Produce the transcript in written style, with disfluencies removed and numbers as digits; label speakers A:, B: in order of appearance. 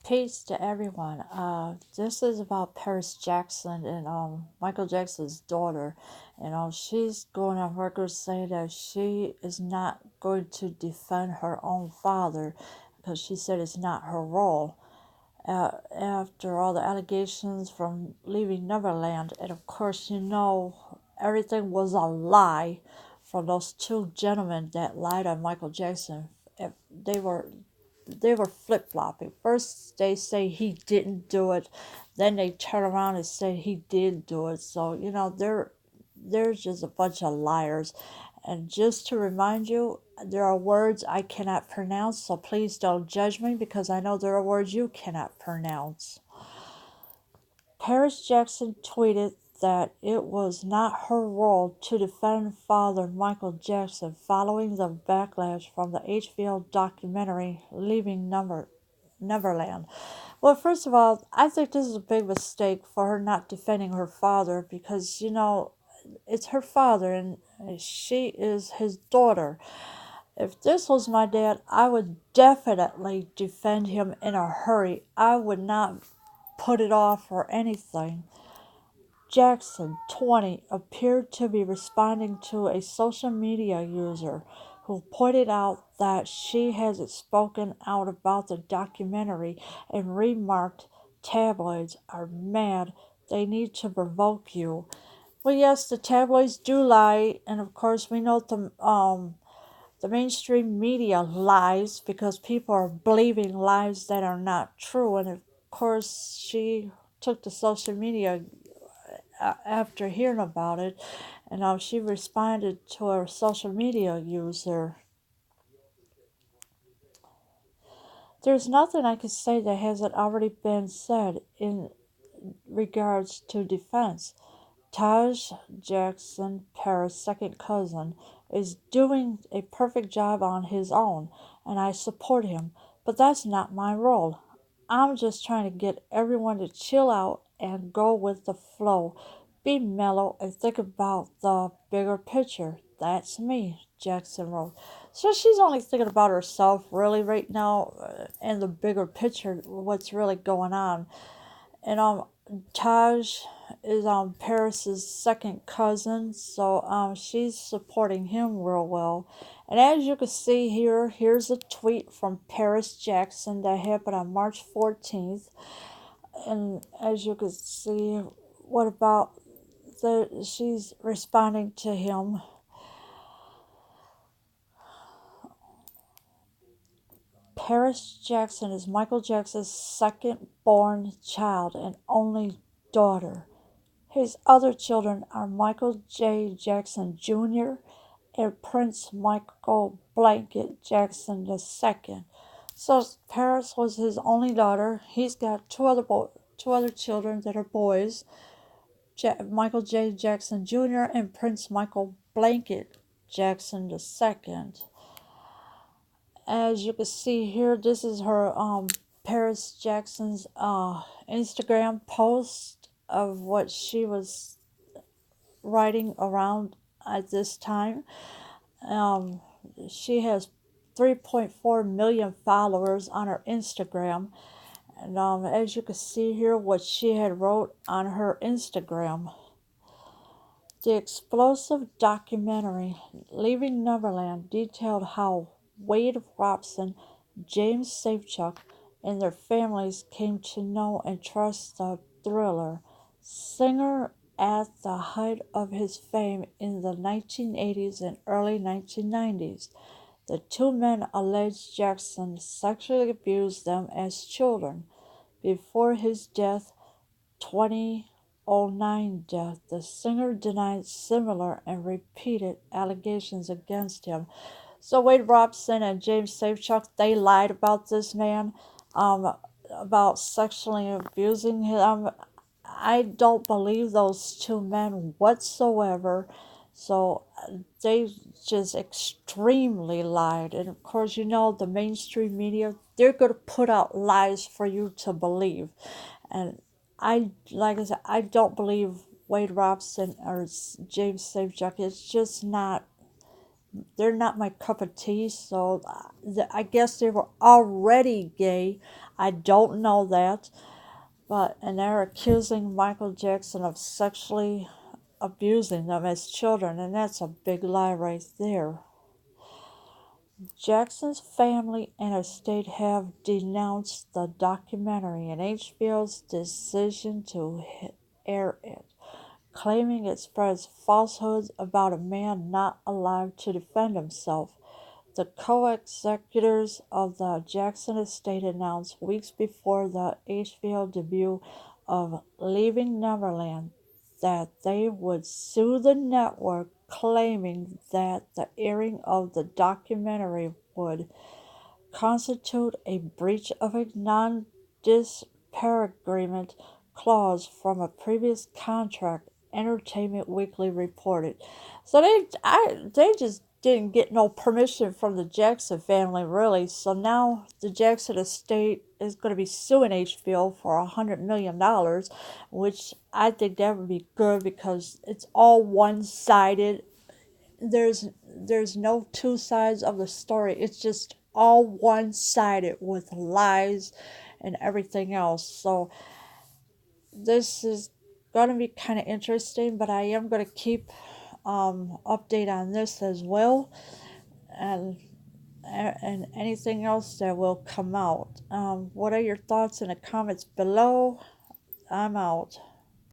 A: Peace to everyone. This is about Paris Jackson and Michael Jackson's daughter, and she's going on record saying that she is not going to defend her own father because she said it's not her role. After all the allegations from Leaving Neverland, and of course everything was a lie from those two gentlemen that lied on Michael Jackson. If they were flip flopping. First, they say he didn't do it, then they turn around and say he did do it. So they're just a bunch of liars. And just to remind you, there are words I cannot pronounce, so please don't judge me because I know there are words you cannot pronounce. Paris Jackson tweeted that it was not her role to defend father Michael Jackson following the backlash from the HBO documentary Neverland. Well, first of all, I think this is a big mistake for her not defending her father because, it's her father and she is his daughter. If this was my dad, I would definitely defend him in a hurry. I would not put it off or anything. Jackson, 20, appeared to be responding to a social media user who pointed out that she hasn't spoken out about the documentary and remarked, tabloids are mad. They need to provoke you. Well, yes, the tabloids do lie, and of course, we know the mainstream media lies because people are believing lies that are not true. And of course, she took to social media after hearing about it, and she responded to her social media user. There's nothing I can say that hasn't already been said in regards to defense. Taj Jackson, Paris' second cousin, is doing a perfect job on his own, and I support him, but that's not my role. I'm just trying to get everyone to chill out and go with the flow. Be mellow and think about the bigger picture. That's me, Jackson wrote. So she's only thinking about herself, really, right now, and the bigger picture, what's really going on. And Taj is Paris's second cousin, so she's supporting him real well. And as you can see here, here's a tweet from Paris Jackson that happened on March 14th. And as you can see, what about she's responding to him. Paris Jackson is Michael Jackson's second born child and only daughter. His other children are Michael J. Jackson Jr. and Prince Michael Blanket Jackson II. So Paris was his only daughter. He's got two other children that are boys, Michael J. Jackson Jr. and Prince Michael Blanket Jackson II. As you can see here, this is her Paris Jackson's Instagram post of what she was writing around at this time. Um, she has 3.4 million followers on her Instagram. And as you can see here, what she had wrote on her Instagram. The explosive documentary Leaving Neverland detailed how Wade Robson, James Safechuck, and their families came to know and trust the thriller. Singer at the height of his fame in the 1980s and early 1990s. The two men alleged Jackson sexually abused them as children. Before his death, 2009 death, the singer denied similar and repeated allegations against him. So Wade Robson and James Safechuck, they lied about this man, about sexually abusing him. I don't believe those two men whatsoever. So they just extremely lied. And of course, the mainstream media, they're going to put out lies for you to believe. And like I said, I don't believe Wade Robson or James Safechuck. It's just not, they're not my cup of tea. So I guess they were already gay. I don't know that, but and they're accusing Michael Jackson of sexually abusing them as children, and that's a big lie right there. Jackson's family and estate have denounced the documentary and HBO's decision to air it, claiming it spreads falsehoods about a man not alive to defend himself. The co-executors of the Jackson estate announced weeks before the HBO debut of Leaving Neverland that they would sue the network, claiming that the airing of the documentary would constitute a breach of a non-disparagement clause from a previous contract, Entertainment Weekly reported. So they just didn't get no permission from the Jackson family, really. So now the Jackson estate is going to be suing HBO for $100 million, which I think that would be good because it's all one-sided. There's no two sides of the story. It's just all one sided with lies and everything else. So this is gonna be kind of interesting, but I am gonna keep update on this as well, and and anything else that will come out. What are your thoughts in the comments below? I'm out.